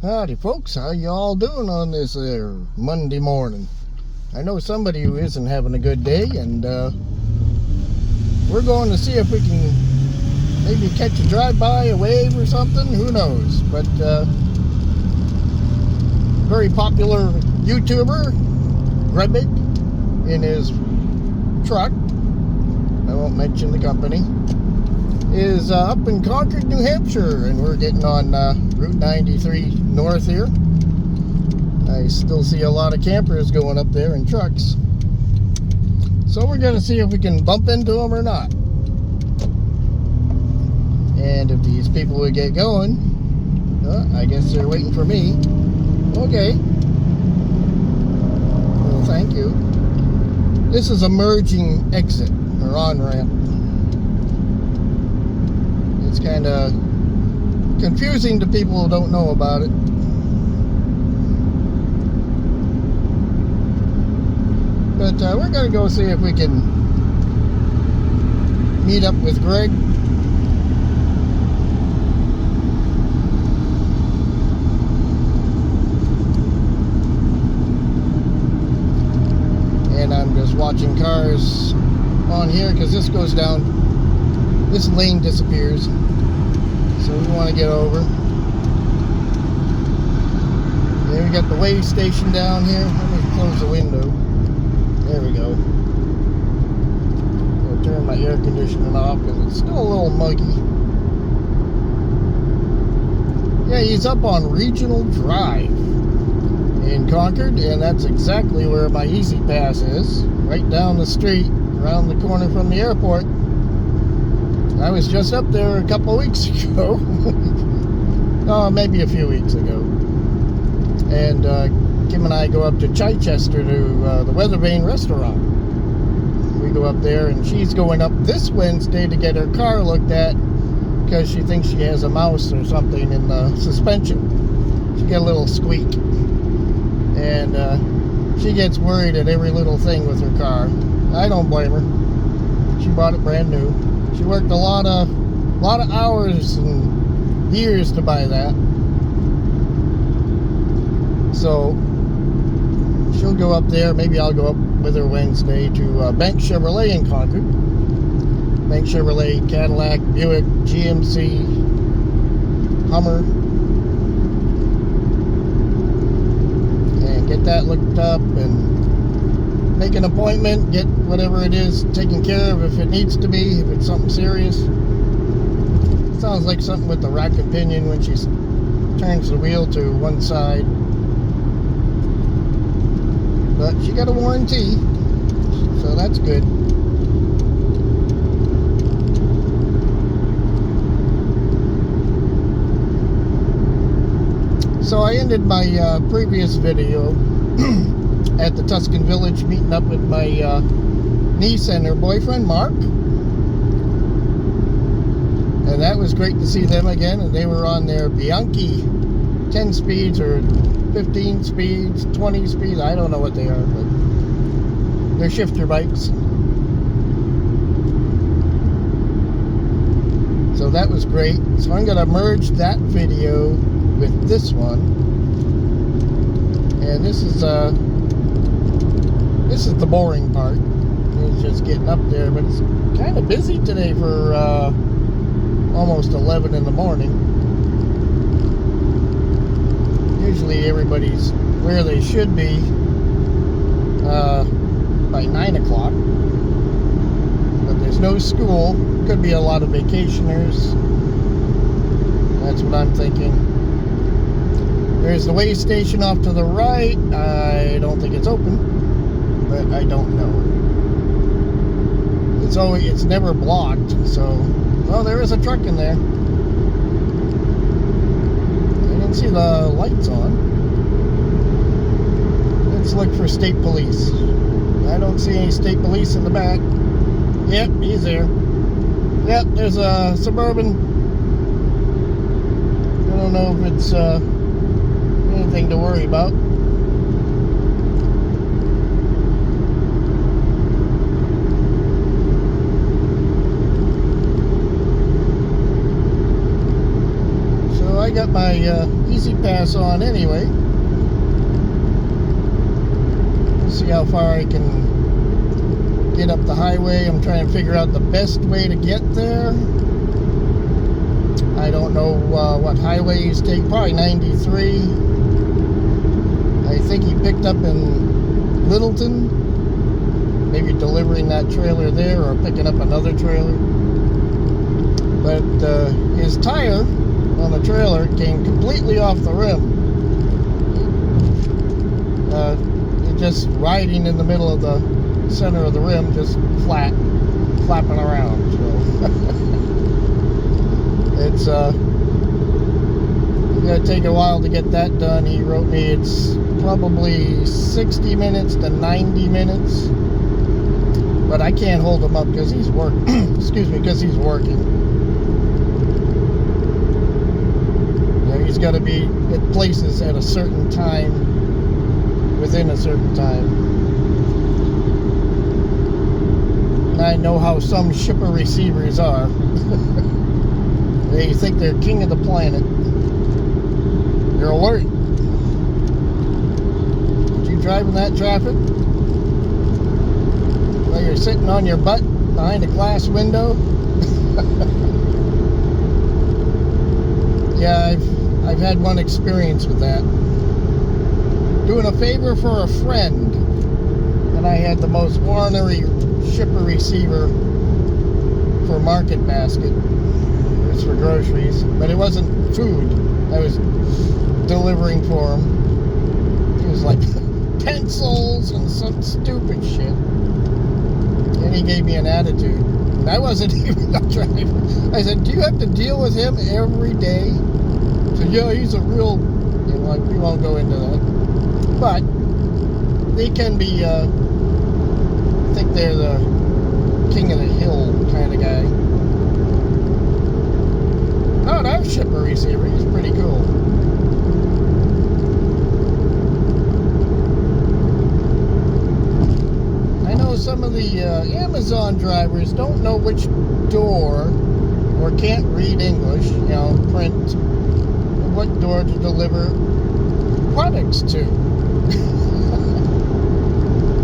Howdy folks, how y'all doing on this Monday morning? I know somebody who isn't having a good day, and we're going to see if we can maybe catch a drive-by, a wave or something, who knows. But very popular YouTuber, Grebig, in his truck, I won't mention the company, is up in Concord, New Hampshire, and we're getting on Route 93 north here. I still see a lot of campers going up there in trucks, so we're going to see if we can bump into them or not. And if these people would get going, I guess they're waiting for me. Okay, well, thank you. This is a merging exit or on-ramp. It's kind of confusing to people who don't know about it. But we're going to go see if we can meet up with Greg. And I'm just watching cars on here because this goes down, this lane disappears. So we want to get over. Then we got the way station down here. Let me close the window. There we go. I'll turn my air conditioning off because it's still a little muggy. Yeah, he's up on Regional Drive in Concord, and that's exactly where my Easy Pass is. Right down the street, around the corner from the airport. I was just up there a couple of weeks ago. Oh, maybe a few weeks ago. And Kim and I go up to Chichester to the Weather Vane restaurant. We go up there, and she's going up this Wednesday to get her car looked at because she thinks she has a mouse or something in the suspension. She got a little squeak. And she gets worried at every little thing with her car. I don't blame her. She bought it brand new. She worked a lot of hours and years to buy that. So she'll go up there. Maybe I'll go up with her Wednesday to Bank Chevrolet in Concord. Bank Chevrolet, Cadillac, Buick, GMC, Hummer, and get that looked up and make an appointment, get whatever it is taken care of if it needs to be, if it's something serious. Sounds like something with the rack and pinion when she turns the wheel to one side. But she got a warranty, so that's good. So I ended my previous video at the Tuscan Village, meeting up with my niece and her boyfriend Mark, and that was great to see them again. And they were on their Bianchi 10 speeds or 15 speeds, 20 speeds, I don't know what they are, but they're shifter bikes. So that was great. So I'm going to merge that video with this one, and this is the boring part. It's just getting up there, but it's kind of busy today for almost 11 in the morning. Usually everybody's where they should be by 9 o'clock, but there's no school. Could be a lot of vacationers. That's what I'm thinking. There's the way station off to the right. I don't think it's open, but I don't know. It's never blocked, so well, there is a truck in there. I didn't see the lights on. Let's look for state police. I don't see any state police in the back. Yep, he's there. Yep, there's a Suburban. I don't know if it's anything to worry about. got my Easy Pass on anyway. Let's see how far I can get up the highway. I'm trying to figure out the best way to get there. I don't know what highways take. Probably 93. I think he picked up in Littleton. Maybe delivering that trailer there or picking up another trailer. But his tire on the trailer came completely off the rim. Just riding in the middle of the center of the rim, just flapping around. So it's gonna take a while to get that done. He wrote me it's probably 60 minutes to 90 minutes, but I can't hold him up because he's working. Excuse me, because he's working. He's got to be at places at a certain time, within a certain time. And I know how some shipper receivers are. They think they're king of the planet. They're alert. You driving that traffic while you're sitting on your butt behind a glass window? Yeah, I've had one experience with that. Doing a favor for a friend, and I had the most ornery shipper receiver for Market Basket. It was for groceries, but it wasn't food. I was delivering for him. It was like pencils and some stupid shit. And he gave me an attitude. And I wasn't even a driver. I said, do you have to deal with him every day? He said, yeah, he's a real... Like, we won't go into that. But they can be, I think they're the king of the hill kind of guy. Oh, that was shipper receiver. He's pretty cool. I know some of the Amazon drivers don't know which door or can't read English, print, what door to deliver products to.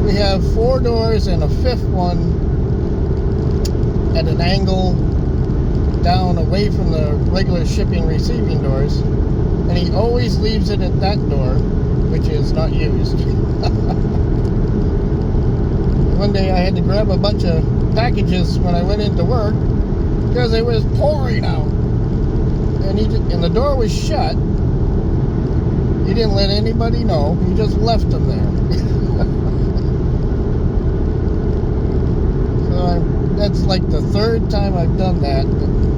We have 4 doors and a 5th one at an angle down away from the regular shipping receiving doors, and he always leaves it at that door, which is not used. One day I had to grab a bunch of packages when I went into work because it was pouring out, and the door was shut. He didn't let anybody know. He just left them there. So that's like the 3rd time I've done that.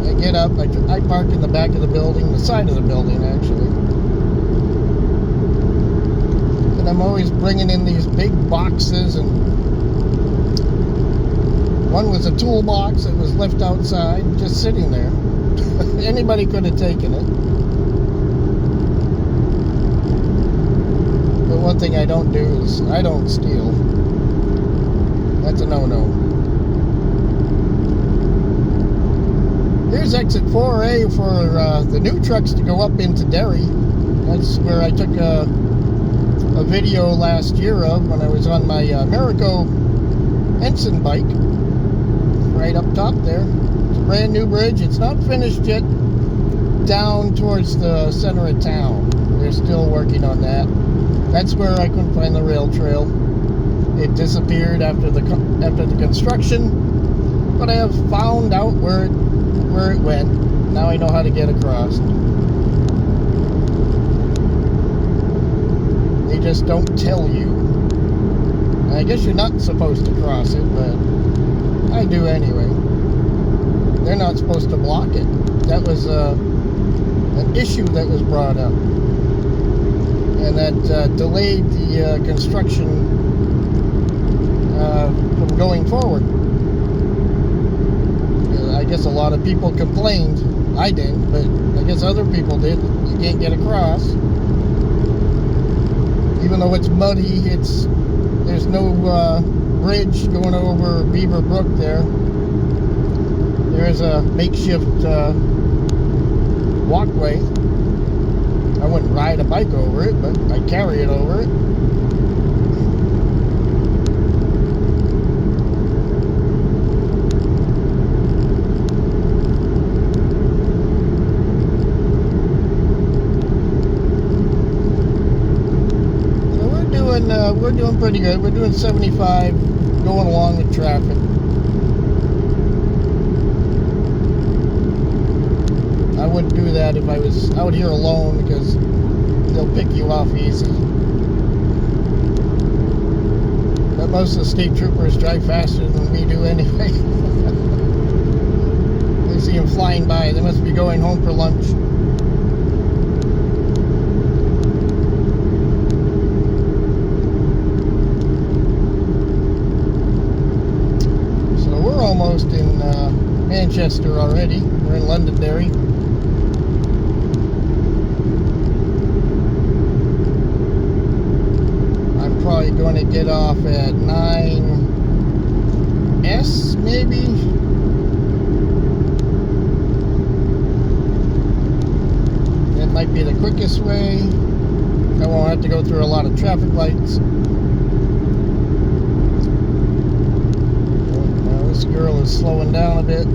I get up, I park in the back of the building, the side of the building actually. And I'm always bringing in these big boxes, and one was a toolbox that was left outside, just sitting there. Anybody could have taken it. One thing I don't do is I don't steal. That's a no-no. Here's exit 4A for the new trucks to go up into Derry. That's where I took a video last year of when I was on my Americo Ensign bike. Right up top there. It's a brand new bridge. It's not finished yet down towards the center of town. They're still working on that. That's where I couldn't find the rail trail. It disappeared after the construction, but I have found out where it went. Now I know how to get across. They just don't tell you. I guess you're not supposed to cross it, but I do anyway. They're not supposed to block it. That was an issue that was brought up. And that delayed the construction from going forward. I guess a lot of people complained. I didn't, but I guess other people did. You can't get across. Even though it's muddy, there's no bridge going over Beaver Brook there. There is a makeshift walkway. ride a bike over it, but I carry it over it. We're doing pretty good. We're doing 75, going along with traffic. I wouldn't do that if I was out here alone, because they'll pick you off easy. But most of the state troopers drive faster than we do anyway. I see them flying by. They must be going home for lunch. Almost in Manchester already. We're in Londonderry. I'm probably going to get off at 9S maybe. That might be the quickest way. I won't have to go through a lot of traffic lights. This girl is slowing down a bit.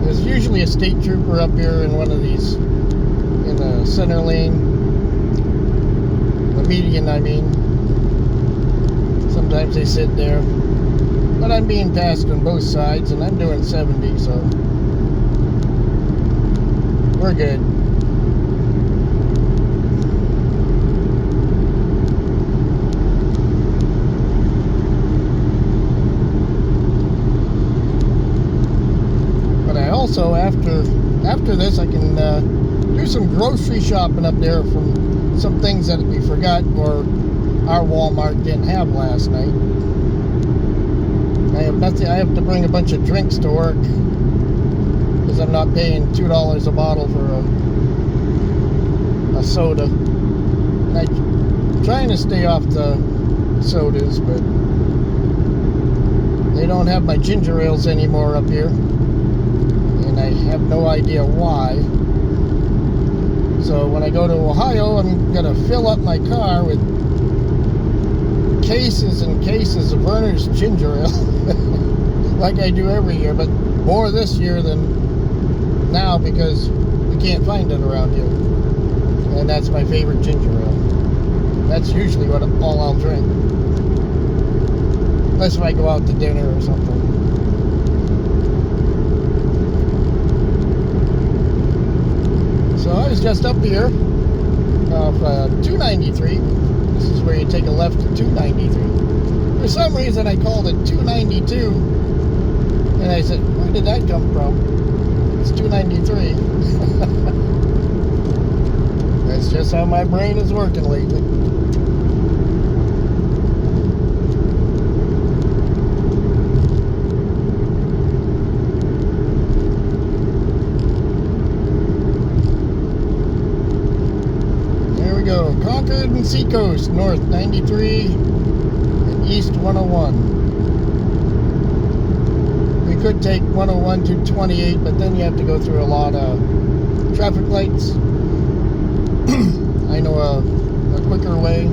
There's usually a state trooper up here in one of these, in the center lane, the median I mean. Sometimes they sit there, but I'm being passed on both sides and I'm doing 70, so we're good. Also, after this, I can do some grocery shopping up there from some things that we forgot or our Walmart didn't have last night. I have nothing. I have to bring a bunch of drinks to work because I'm not paying $2 a bottle for a soda. And I'm trying to stay off the sodas, but they don't have my ginger ales anymore up here. And I have no idea why. So when I go to Ohio, I'm going to fill up my car with cases and cases of Werner's ginger ale. Like I do every year, but more this year than now because we can't find it around here. And that's my favorite ginger ale. That's usually all I'll drink. Unless if I go out to dinner or something. So I was just up here off 293. This is where you take a left to 293. For some reason I called it 292. And I said, where did that come from? It's 293. That's just how my brain is working lately. Concord and Seacoast, north 93 and east 101. We could take 101 to 28, but then you have to go through a lot of traffic lights. I know a quicker way.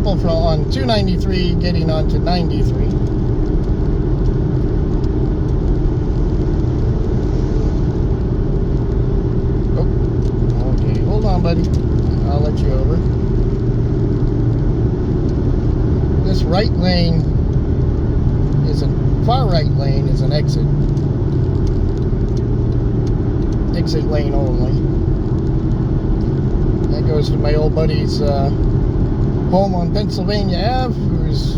From on 293 getting onto 93. Oh, okay, hold on, buddy. I'll let you over. This right lane is far right lane is an exit. Exit lane only. That goes to my old buddy's home on Pennsylvania Ave, who's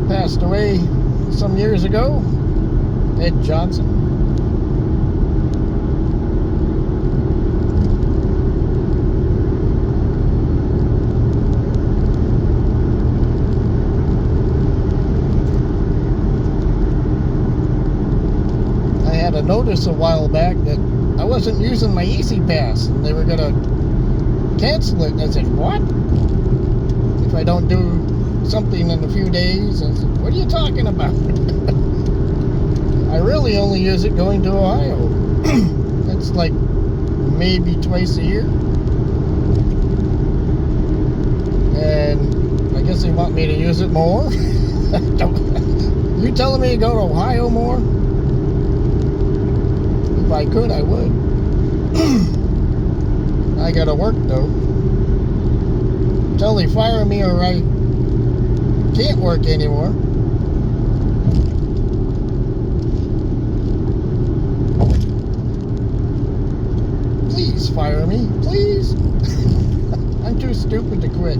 passed away some years ago, Ed Johnson. notice a while back that I wasn't using my Easy Pass, and they were gonna cancel it. And I said, what? If I don't do something in a few days? I said, what are you talking about? I really only use it going to Ohio. That's like maybe twice a year. And I guess they want me to use it more. You telling me to go to Ohio more? If I could, I would. I gotta work though. Until they fire me or I can't work anymore. Please fire me, please. I'm too stupid to quit.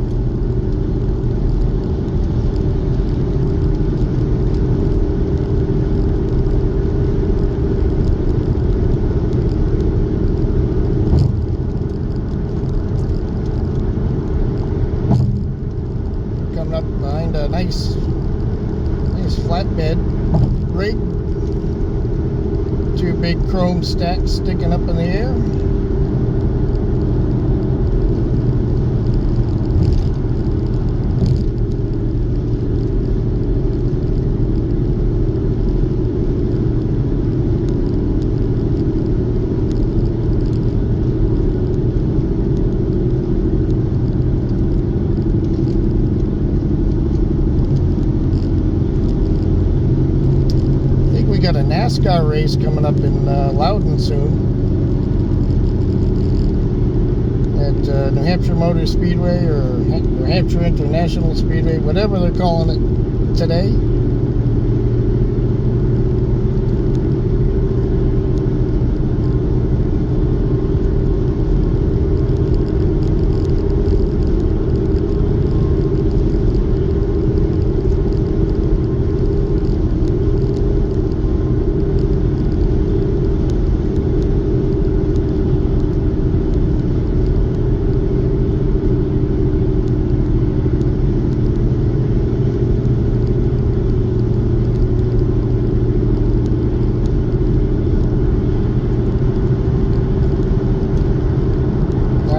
Coming up behind a nice flatbed rig. Two big chrome stacks sticking up in the air. Got a NASCAR race coming up in Loudon soon at New Hampshire Motor Speedway or New Hampshire International Speedway, whatever they're calling it today.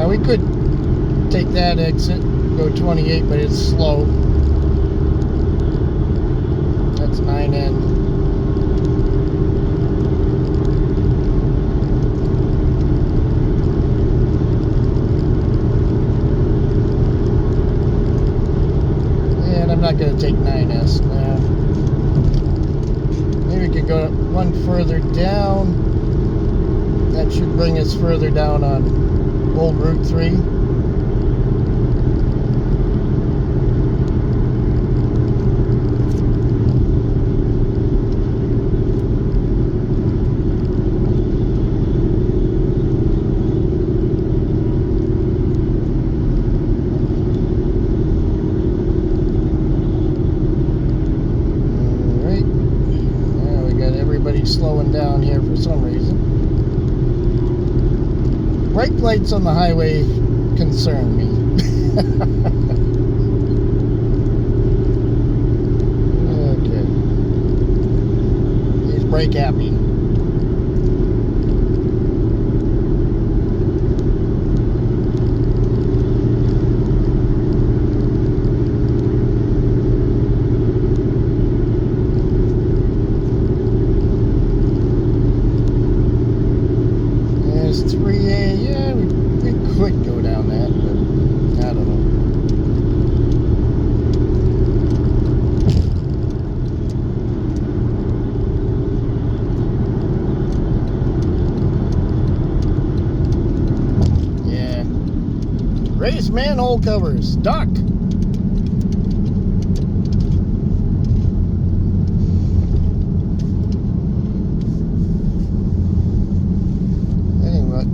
We could take that exit, go 28, but it's slow. That's 9N. And I'm not going to take 9S now. Maybe we could go one further down. That should bring us further down on Old Route 3. Alright. Now we got everybody slowing down here for some reason. Brake lights on the highway concern me. Okay. He's brake happy. There's 3A. Yeah, we could go down that, but I don't know. Yeah. Race manhole covers. Duck.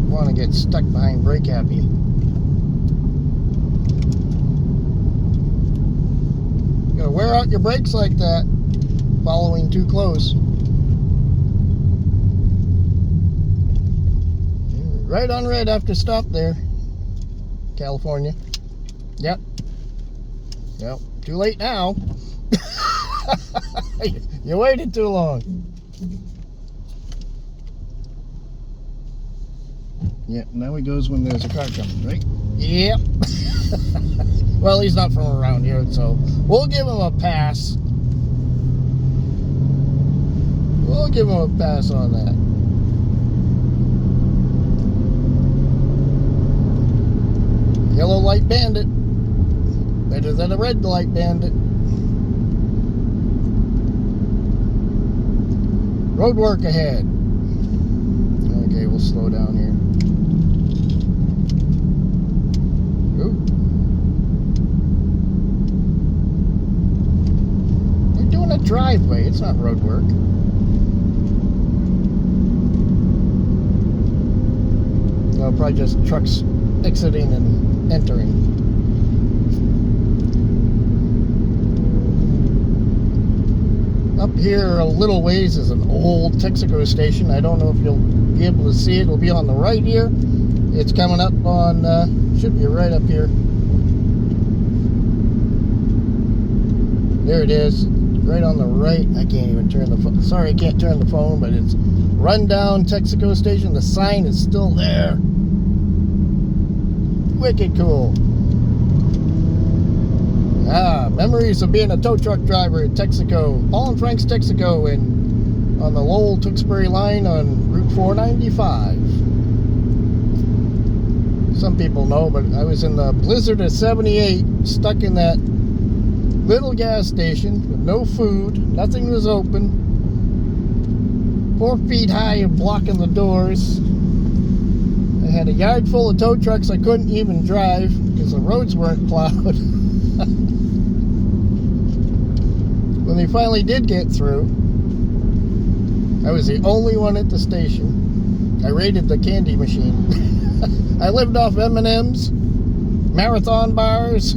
Want to get stuck behind brake happy. You gotta wear out your brakes like that, following too close. Right on red after stop there. California. Yep. Yep. Too late now. You waited too long. Yeah, now he goes when there's a car coming, right? Yep. Well, he's not from around here, so we'll give him a pass. We'll give him a pass on that. Yellow light bandit. Better than a red light bandit. Road work ahead. Okay, we'll slow down here. Ooh. You're doing a driveway. It's not road work. No, probably just trucks exiting and entering. Up here a little ways is an old Texaco station. I don't know if you'll be able to see it. It'll be on the right here. It's coming up on, should be right up here. There it is, right on the right. I can't even turn the phone. Sorry, I can't turn the phone, but it's rundown Texaco station. The sign is still there. Wicked cool. Memories of being a tow truck driver at Texaco, Paul and Frank's Texaco, and on the Lowell Tewksbury line on Route 495. Some people know, but I was in the blizzard of 78, stuck in that little gas station with no food, nothing was open, 4 feet high and blocking the doors. I had a yard full of tow trucks I couldn't even drive because the roads weren't plowed. When they finally did get through, I was the only one at the station. I raided the candy machine. I lived off M&M's, Marathon bars.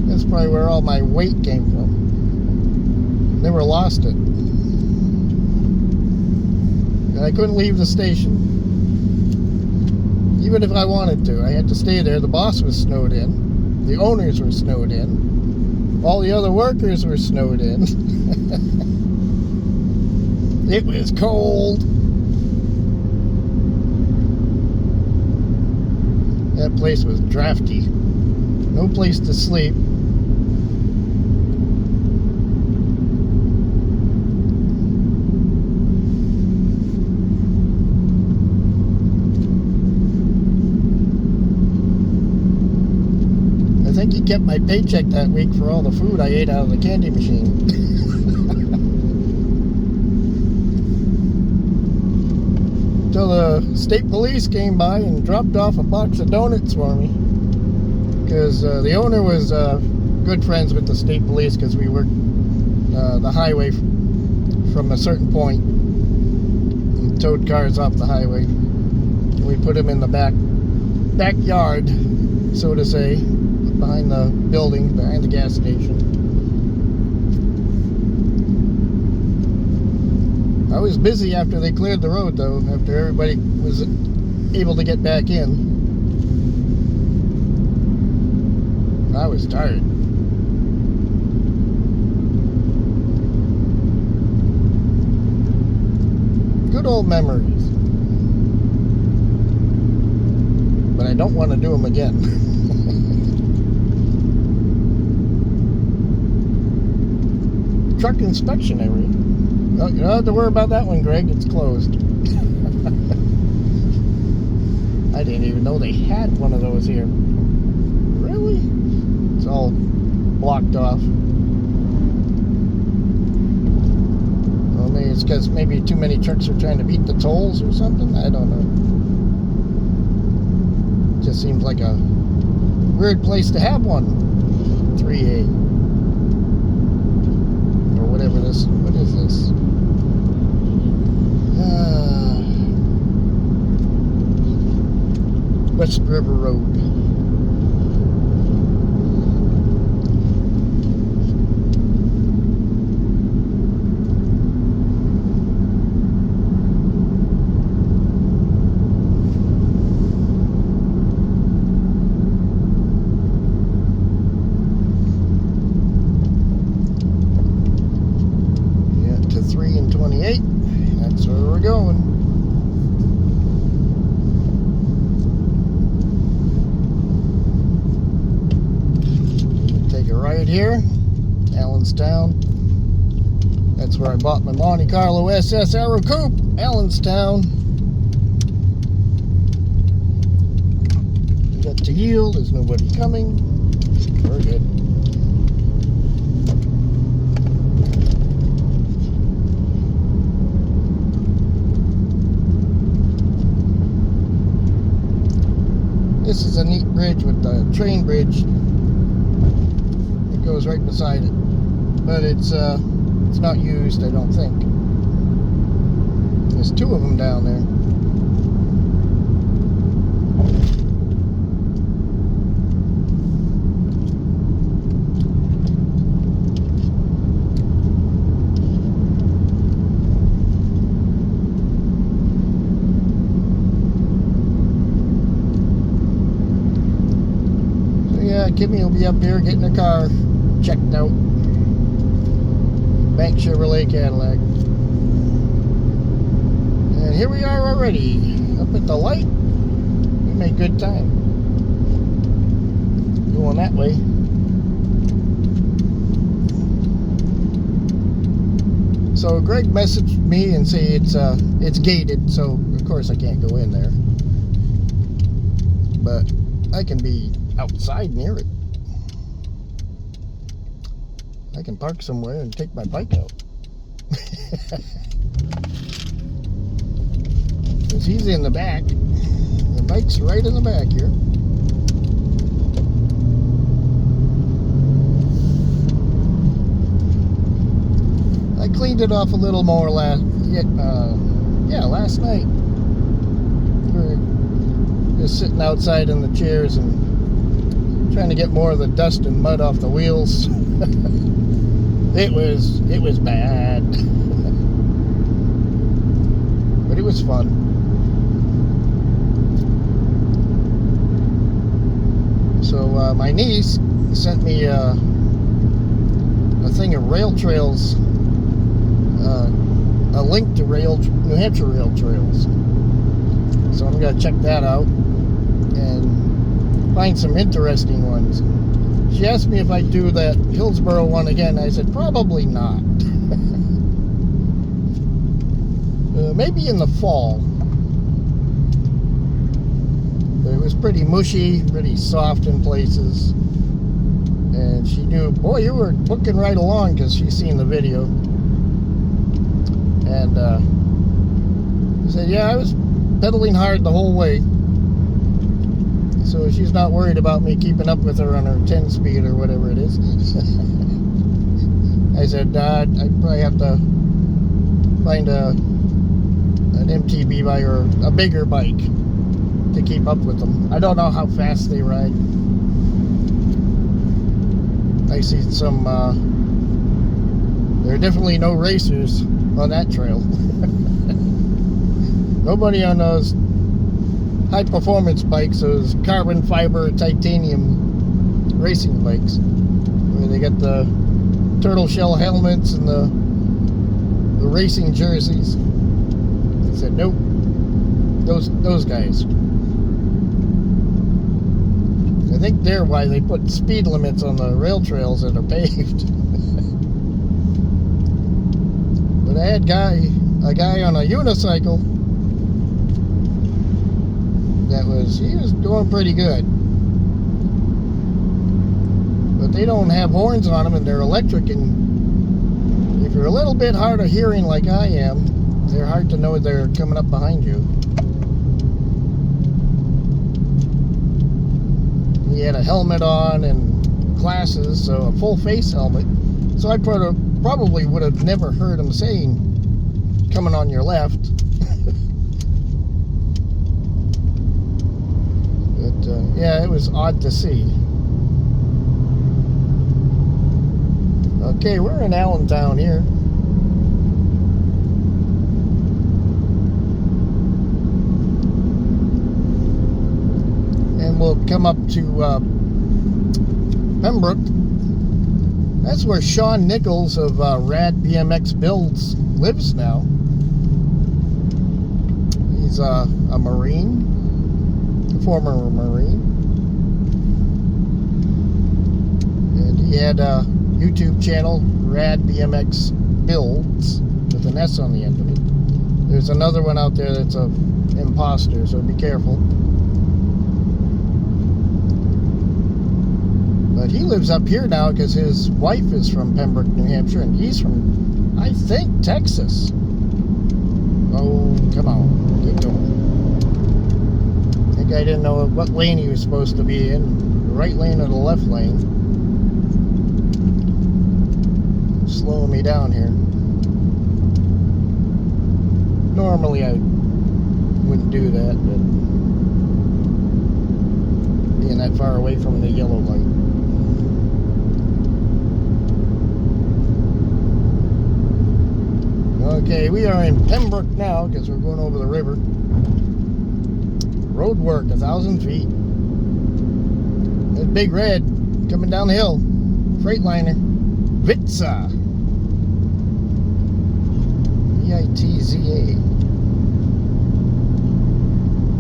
That's probably where all my weight came from. Never lost it. And I couldn't leave the station. Even if I wanted to, I had to stay there. The boss was snowed in. The owners were snowed in. All the other workers were snowed in. It was cold. That place was drafty. No place to sleep. I think he kept my paycheck that week for all the food I ate out of the candy machine. Till the state police came by and dropped off a box of donuts for me. Because the owner was good friends with the state police, because we worked the highway from a certain point and towed cars off the highway. We put them in the backyard, so to say, behind the building, behind the gas station. I was busy after they cleared the road, though, after everybody was able to get back in. I was tired. Good old memories. But I don't want to do them again. Truck inspection area. Oh, you don't have to worry about that one, Greg. It's closed. I didn't even know they had one of those here. Really? It's all blocked off. Well, maybe it's because maybe too many trucks are trying to beat the tolls or something. I don't know. It just seems like a weird place to have one. 3A. Or whatever this. What is this? West River Road. Yeah, to 3 and 28. That's where we're going. here, Allenstown. That's where I bought my Monte Carlo SS Aero Coupe, Allenstown. We got to yield, there's nobody coming. We're good. This is a neat bridge with the train bridge. It goes right beside it, but it's not used, I don't think. There's two of them down there. Kimmy will be up here getting her car checked out. Bank Chevrolet Cadillac. And here we are already. Up at the light. We made good time. Going that way. So Greg messaged me and say it's gated, so of course I can't go in there. But I can be outside near it. I can park somewhere and take my bike out. Because he's in the back. The bike's right in the back here. I cleaned it off a little more last night. We were just sitting outside in the chairs and trying to get more of the dust and mud off the wheels. It was bad. But it was fun. So my niece sent me a thing of rail trails, a link to New Hampshire rail trails. So I'm gonna check that out and find some interesting ones. She asked me if I'd do that Hillsborough one again. I said probably not. Maybe in the fall. But it was pretty mushy, pretty soft in places. And she knew, boy, you were booking right along, because she's seen the video. And I said, yeah, I was pedaling hard the whole way. So she's not worried about me keeping up with her on her 10 speed or whatever it is. I said, I'd probably have to find an MTB bike or a bigger bike to keep up with them. I don't know how fast they ride. I see some, there are definitely no racers on that trail. Nobody on those high performance bikes, those carbon fiber titanium racing bikes, where they got the turtle shell helmets and the racing jerseys. I said, nope, those guys. I think they're why they put speed limits on the rail trails that are paved. But I had a guy on a unicycle. He was doing pretty good. But they don't have horns on them and they're electric, and if you're a little bit hard of hearing like I am, they're hard to know they're coming up behind you. He had a helmet on and glasses, so a full face helmet. So I probably would have never heard him saying, coming on your left. Yeah, it was odd to see. Okay, we're in Allentown here. And we'll come up to Pembroke. That's where Sean Nichols of Rad BMX Builds lives now. He's a Marine. Former Marine, and he He had a YouTube channel, Rad BMX Builds, with an S on the end of it. There's another one out there that's a imposter, so be careful. But he lives up here now because his wife is from Pembroke, New Hampshire, and he's from, I think, Texas. Oh, come on, keep going. That guy didn't know what lane he was supposed to be in, the right lane or the left lane. Slowing me down here. Normally I wouldn't do that, but being that far away from the yellow light. Okay, we are in Pembroke now because we're going over the river. Road work, 1,000 feet. There's Big Red coming down the hill. Frieghtliner. Vitza. V-I-T-Z-A.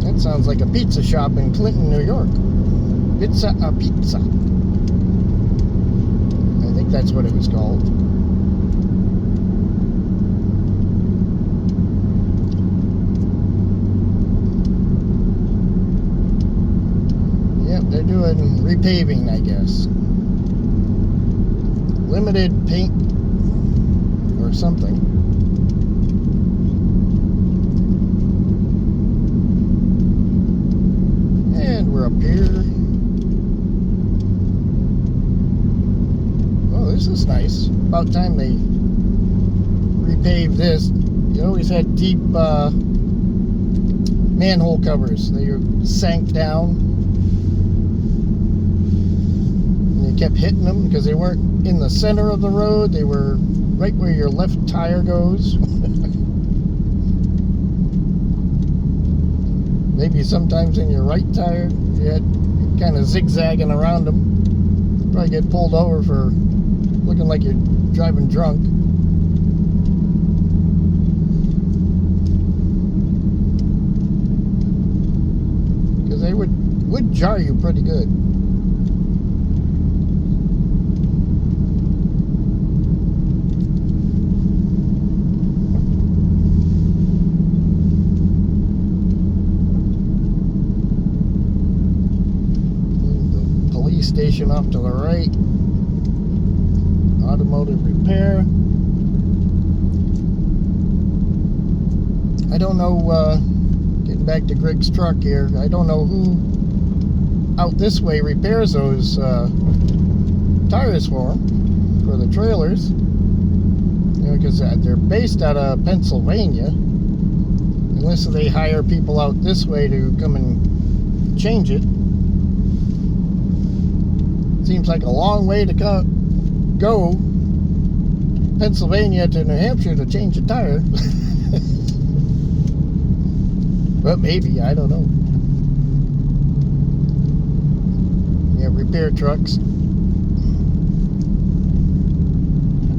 That sounds like a pizza shop in Clinton, New York. Vitza a Pizza. I think that's what it was called. Yep, they're doing repaving, I guess. Limited paint or something. And we're up here. Oh, this is nice. About time they repaved this. You always had deep manhole covers. They sank down. And you kept hitting them because they weren't in the center of the road. They were right where your left tire goes. Maybe sometimes in your right tire, you had kind of zigzagging around them. Probably get pulled over for looking like you're driving drunk. Because they would jar you pretty good. Station off to the right. Automotive repair. I don't know, getting back to Greg's truck here, I don't know who out this way repairs those tires for him, for the trailers. You know, because they're based out of Pennsylvania. Unless they hire people out this way to come and change it. Seems like a long way to go Pennsylvania to New Hampshire to change a tire. But maybe, I don't know. Yeah, repair trucks.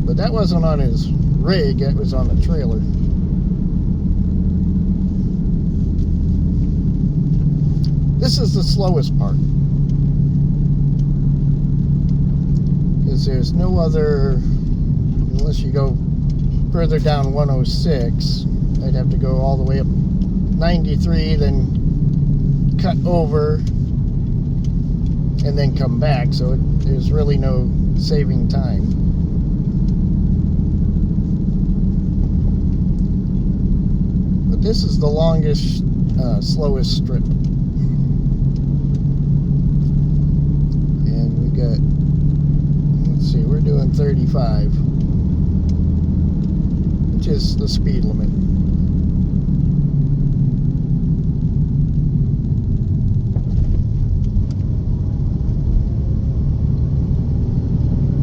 But that wasn't on his rig, that was on the trailer. This is the slowest part. There's no other, unless you go further down 106, I'd have to go all the way up 93, then cut over, and then come back, so there's really no saving time. But this is the longest, slowest strip. And we got, we're doing 35, which is the speed limit.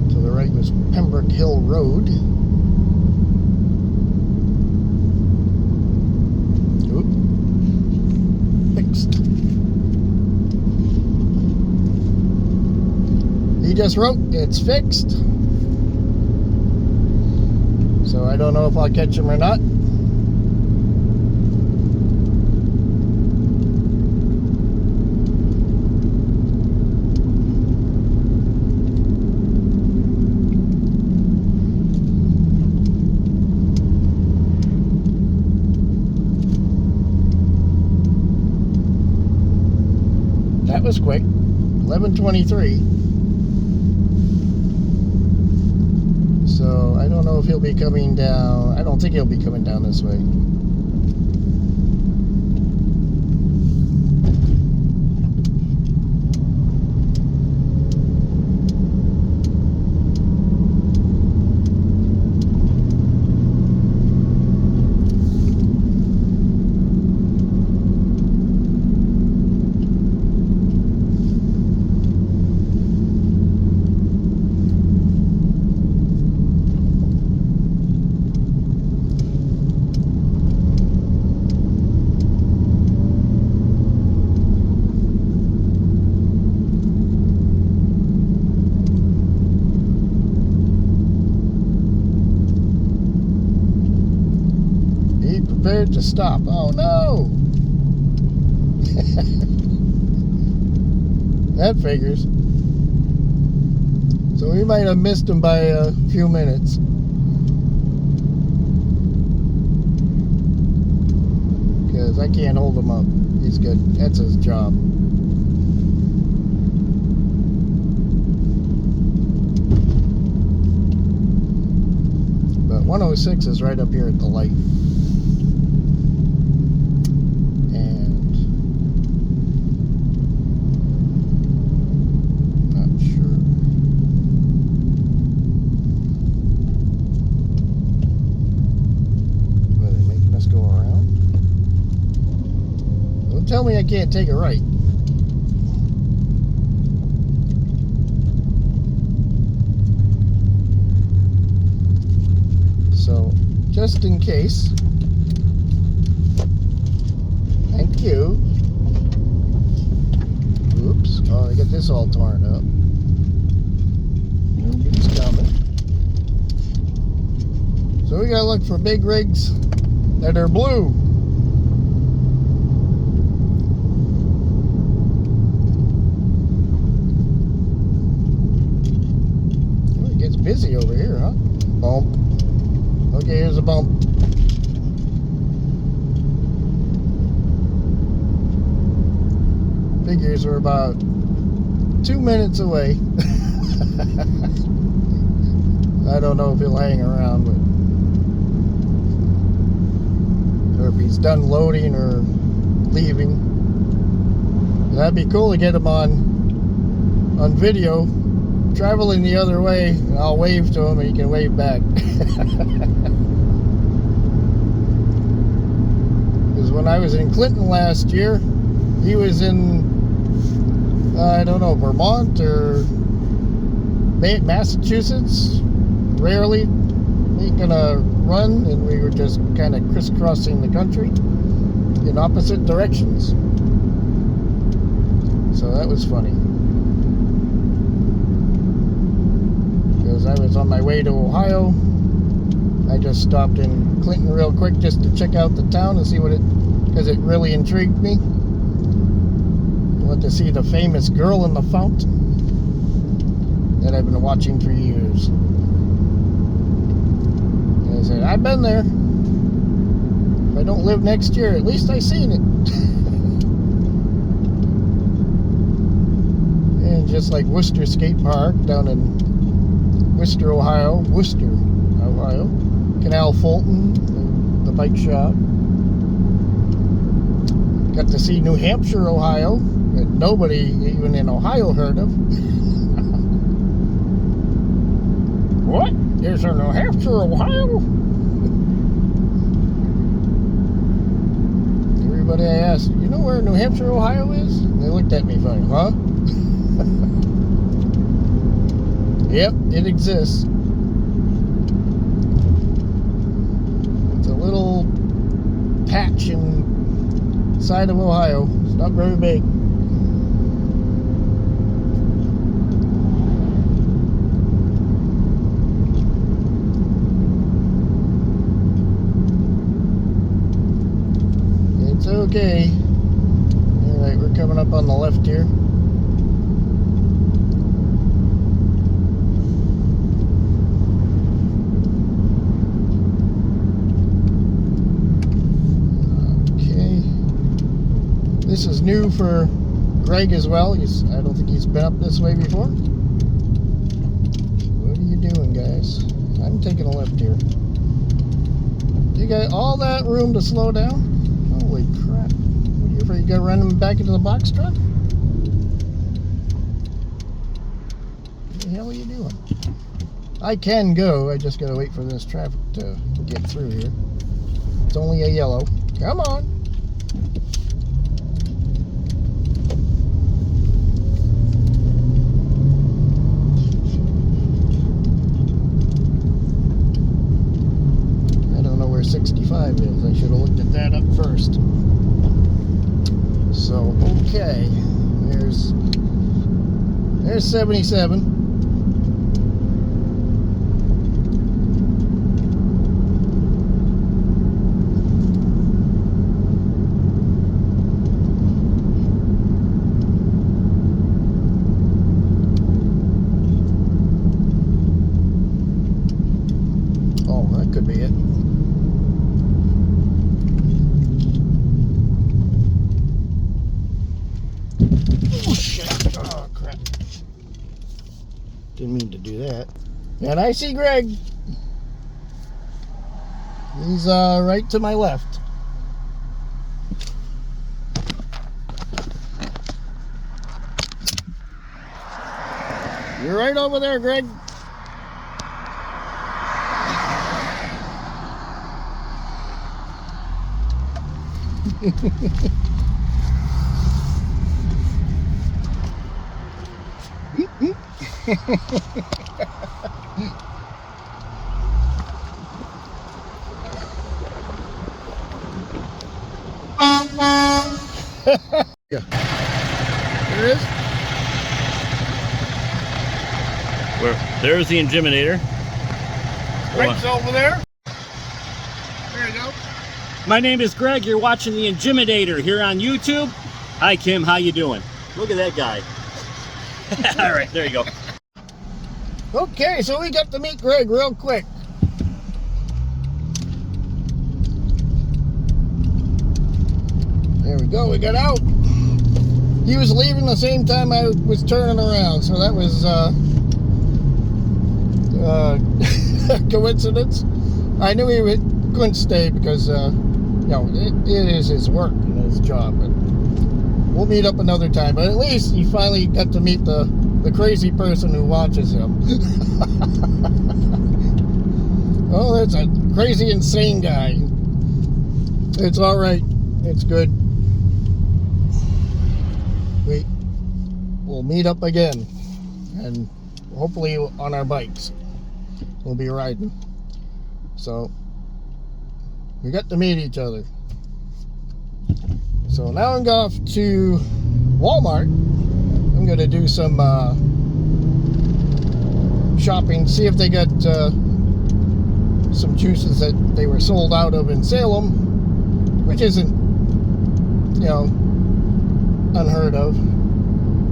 To the right was Pembroke Hill Road. Oop. Fixed. He just wrote, it's fixed. So I don't know if I'll catch him or not. That was quick. 11:23. So I don't know if he'll be coming down. I don't think he'll be coming down this way. Prepared to stop. Oh no! That figures. So we might have missed him by a few minutes. Because I can't hold him up. He's good. That's his job. But 106 is right up here at the light. Tell me I can't take a right. So, just in case. Thank you. Oops. Oh, I got this all torn up. Nobody's coming. So we gotta look for big rigs that are blue. Busy over here, huh? Bump. Okay, here's a bump. Figures are about 2 minutes away. I don't know if he'll hang around, but or if he's done loading or leaving. That'd be cool to get him on video. Traveling the other way, and I'll wave to him and he can wave back. Because when I was in Clinton last year, he was in, I don't know, Vermont or Massachusetts, rarely making a run, and we were just kind of crisscrossing the country in opposite directions. So that was funny. I was on my way to Ohio. I just stopped in Clinton real quick just to check out the town and see what because it really intrigued me. I want to see the famous girl in the fountain that I've been watching for years. And I said, I've been there. If I don't live next year, at least I seen it. And just like Worcester Skate Park down in Worcester, Ohio, Canal Fulton, the bike shop. Got to see New Hampshire, Ohio, that nobody even in Ohio heard of. What? There's a New Hampshire, Ohio? Everybody I asked, you know where New Hampshire, Ohio is? And they looked at me funny, huh? Yep, it exists. It's a little patch inside of Ohio. It's not very big. It's okay. Alright, we're coming up on the left here. This is new for Greg as well. I don't think he's been up this way before. What are you doing, guys? I'm taking a left here. You got all that room to slow down? Holy crap. What, you afraid you gotta run them back into the box truck? What the hell are you doing? I can go, I just gotta wait for this traffic to get through here. It's only a yellow. Come on. I don't know where 65 is. I should have looked at that up first. So, okay. There's 77. Could be it. Oh shit. Oh crap. Didn't mean to do that. And I see Greg. He's right to my left. You're right over there, Greg. Yeah. There it is. There's the Intimidator. Right over there. There you go. My name is Greg. You're watching the Intimidator here on YouTube. Hi, Kim. How you doing? Look at that guy. All right, there you go. Okay, so we got to meet Greg real quick. There we go. We got out. He was leaving the same time I was turning around, so that was coincidence. I knew he couldn't stay because you know, it is his work and his job, but we'll meet up another time. But at least you finally got to meet the crazy person who watches him. Oh, that's a crazy, insane guy. It's all right. It's good. We'll meet up again, and hopefully on our bikes. We'll be riding. So we got to meet each other. So now I'm going off to Walmart. I'm going to do some shopping, see if they got some juices that they were sold out of in Salem, which isn't, you know, unheard of,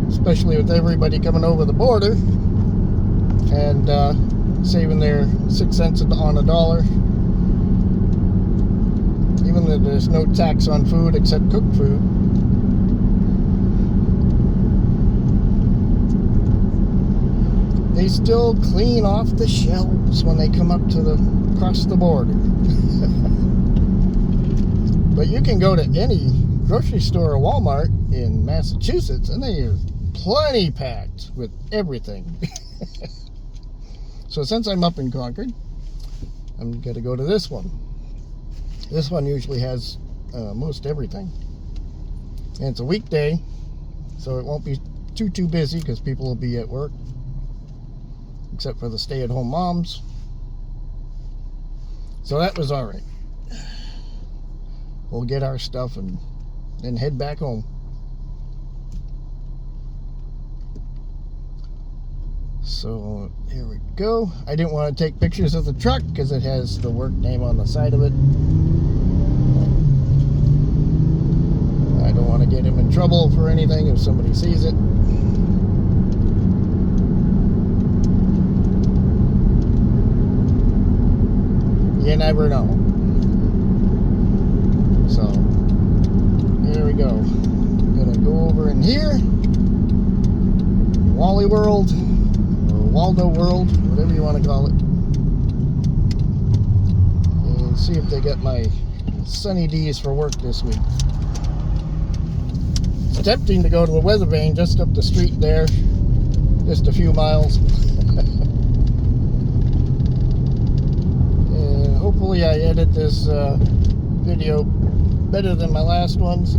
especially with everybody coming over the border and saving their 6 cents on a dollar. Even though there's no tax on food except cooked food. They still clean off the shelves when they come up to across the border. But you can go to any grocery store or Walmart in Massachusetts and they are plenty packed with everything. So since I'm up in Concord, I'm going to go to this one. This one usually has most everything. And it's a weekday, so it won't be too busy because people will be at work. Except for the stay-at-home moms. So that was alright. We'll get our stuff and then head back home. So here we go. I didn't want to take pictures of the truck because it has the work name on the side of it. I don't want to get him in trouble for anything if somebody sees it. You never know. So here we go. I'm gonna go over in here. Waldo World, whatever you want to call it, and see if they got my sunny D's for work this week. It's tempting to go to the weather vane just up the street there, just a few miles. And hopefully I edit this video better than my last ones.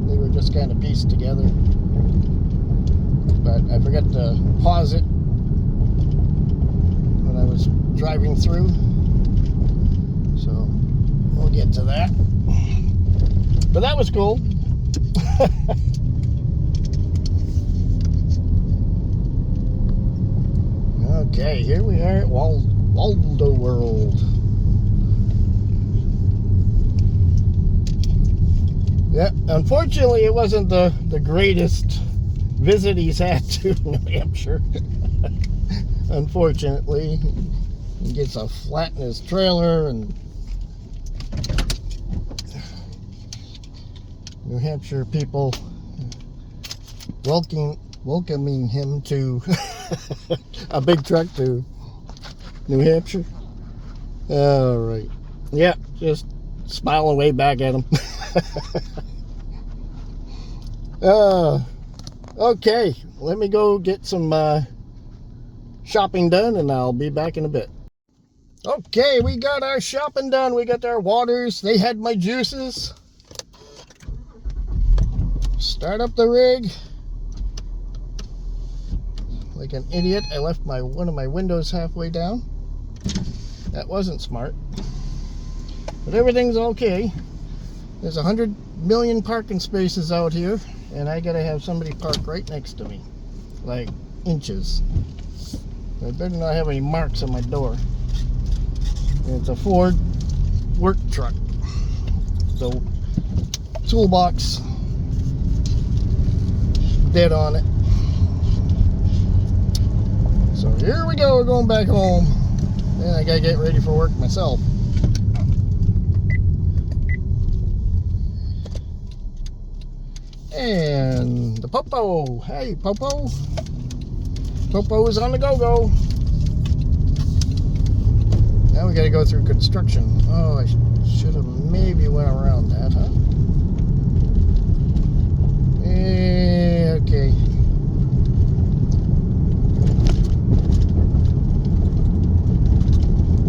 They were just kind of pieced together. But I forgot to pause it when I was driving through. So we'll get to that. But that was cool. Okay, here we are at Waldo World. Yeah, unfortunately it wasn't the greatest visit he's had to New Hampshire. Unfortunately, he gets a flat in his trailer, and New Hampshire people welcoming him to a big truck to New Hampshire. All right, yeah, just smiling way back at him. Okay, let me go get some shopping done, and I'll be back in a bit. Okay, we got our shopping done. We got our waters. They had my juices. Start up the rig. Like an idiot, I left one of my windows halfway down. That wasn't smart. But everything's okay. There's 100 million parking spaces out here, and I gotta have somebody park right next to me, like inches. I better not have any marks on my door. And it's a Ford work truck, so toolbox dead on it. So here we go, we're going back home. Then I gotta get ready for work myself. And the Popo. Hey, Popo. Popo is on the go-go. Now we gotta go through construction. Oh, I should have maybe went around that, huh? Okay.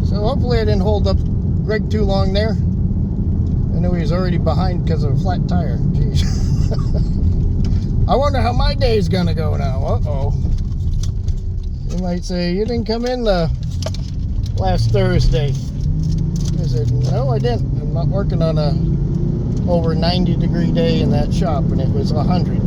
So hopefully I didn't hold up Greg too long there. I knew he was already behind because of a flat tire. Jeez. I wonder how my day's gonna go now. Uh-oh. You might say, you didn't come in last Thursday. I said, no, I didn't. I'm not working on a over 90-degree day in that shop, and it was 100.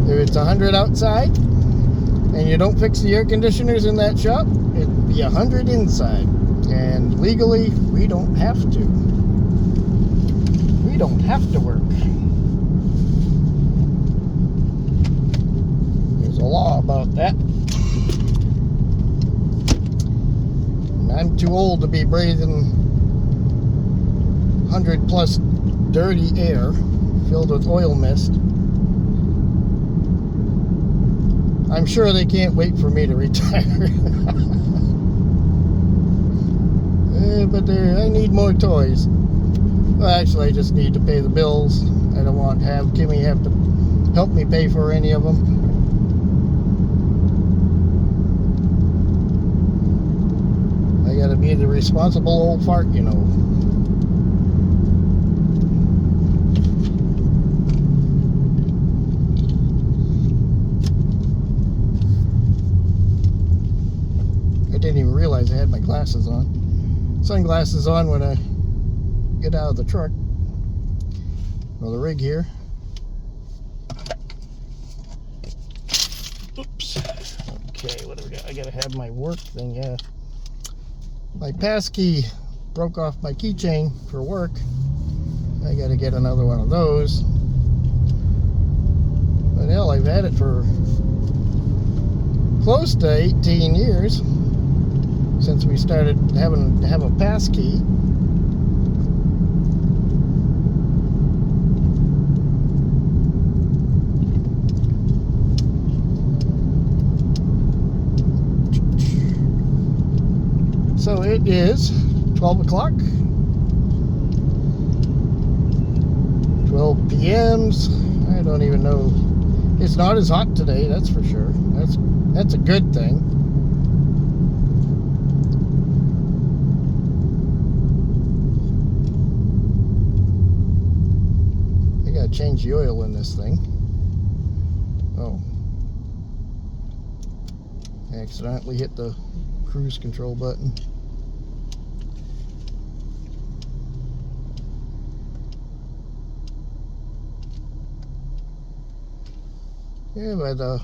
If it's 100 outside, and you don't fix the air conditioners in that shop, it'd be 100 inside. And legally, we don't have to. We don't have to work. There's a law about that. And I'm too old to be breathing 100 plus dirty air filled with oil mist. I'm sure they can't wait for me to retire. But I need more toys. Well, actually, I just need to pay the bills. I don't want to have Kimmy have to help me pay for any of them. I gotta be the responsible old fart, you know. I didn't even realize I had my glasses on. Sunglasses on when I get out of the truck. Well, the rig here. Oops. Okay, what do we got? I gotta have my work thing, yeah. My pass key broke off my keychain for work. I gotta get another one of those. But hell, I've had it for close to 18 years. Since we started having to have a pass key. It is 12 o'clock. 12 p.m.s. I don't even know. It's not as hot today, that's for sure. That's a good thing. I gotta change the oil in this thing. Oh. I accidentally hit the cruise control button. Yeah, by the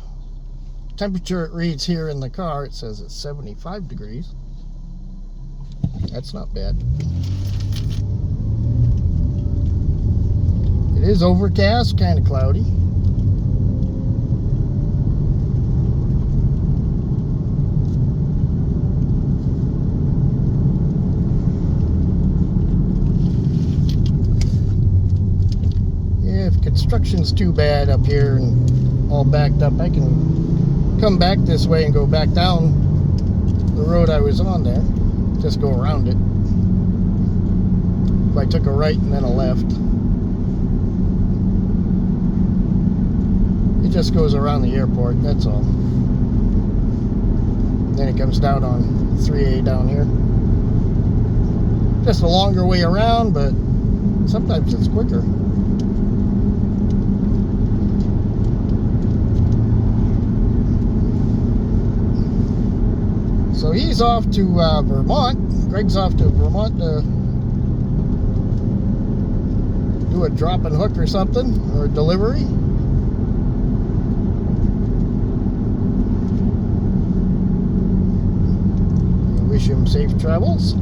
temperature it reads here in the car, it says it's 75 degrees. That's not bad. It is overcast, kind of cloudy. Yeah, if construction's too bad up here and all backed up, I can come back this way and go back down the road I was on there. Just go around it. If I took a right and then a left. It just goes around the airport, that's all. Then it comes down on 3A down here. Just a longer way around, but sometimes it's quicker. So he's off to Vermont. Greg's off to Vermont to do a drop and hook or something, or delivery. I wish him safe travels.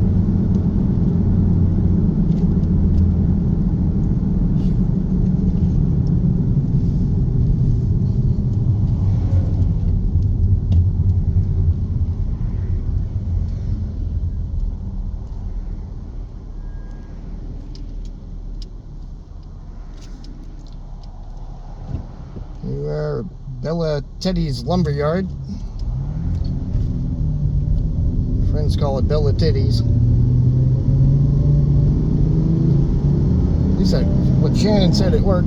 We are Bella Teddy's lumberyard. Friends call it Bella Titties. At least that's what Shannon said at work.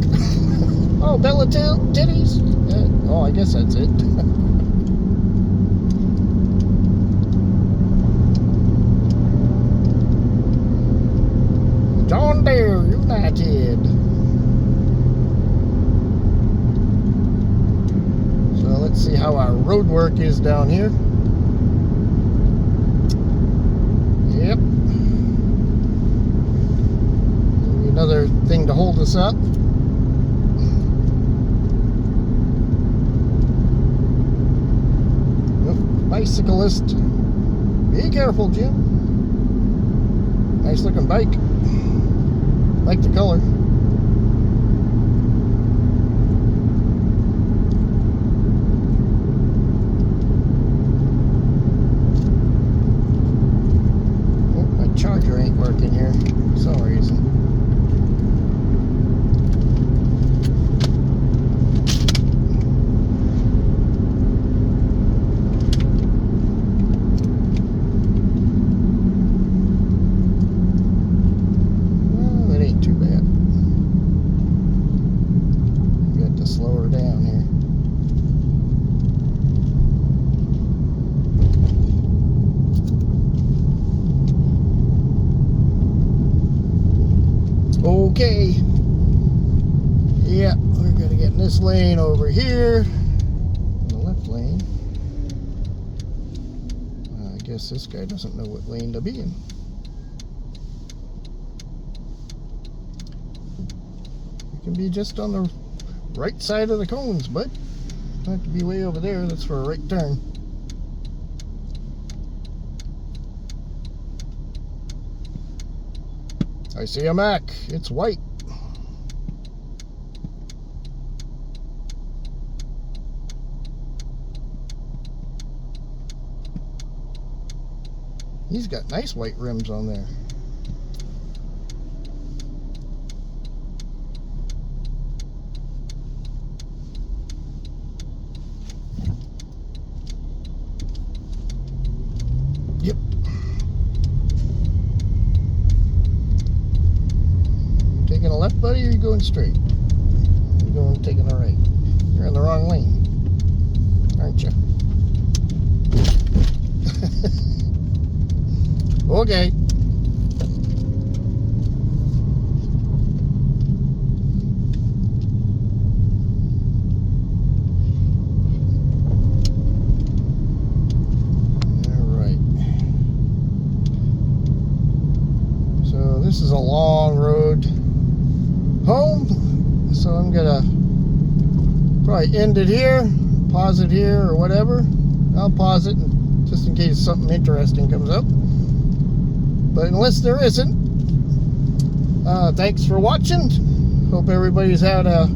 Oh, Bella Titties? Yeah. Oh, I guess that's it. John Deere United. So let's see how our road work is down here. Yep. Maybe another thing to hold us up. Bicyclist. Be careful, Jim. Nice looking bike. Like the color. Oh, my charger ain't working here for some reason. Okay, yeah, we're gonna get in this lane over here, the left lane. I guess this guy doesn't know what lane to be in. You can be just on the right side of the cones, bud. You don't have to be way over there, that's for a right turn. I see a Mac. It's white. He's got nice white rims on there. Yep. buddy, or are you going straight? You're going taking a right. You're in the wrong lane, aren't you? Okay. This is a long road home, so I'm gonna probably end it here, pause it here or whatever. I'll pause it just in case something interesting comes up, but unless there isn't, thanks for watching. Hope everybody's had a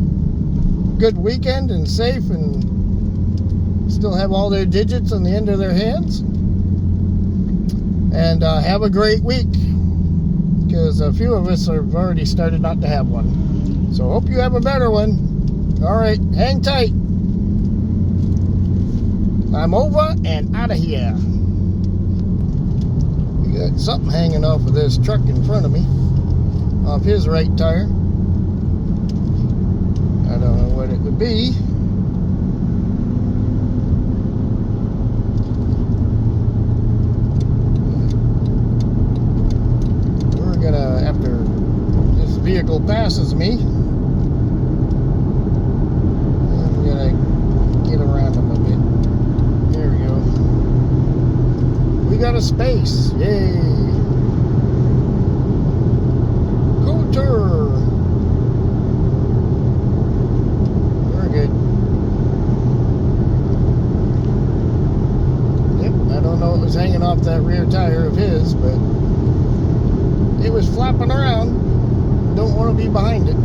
good weekend and safe and still have all their digits on the end of their hands, and have a great week, because a few of us have already started not to have one. So hope you have a better one. All right, hang tight. I'm over and out of here. We got something hanging off of this truck in front of me, off his right tire. I don't know what it would be. After this vehicle passes me, I'm gonna get around him a bit. There we go. We got a space. Yay! Scooter. Very good. Yep. I don't know what was hanging off that rear tire of his, but it was flapping around. Don't want to be behind it.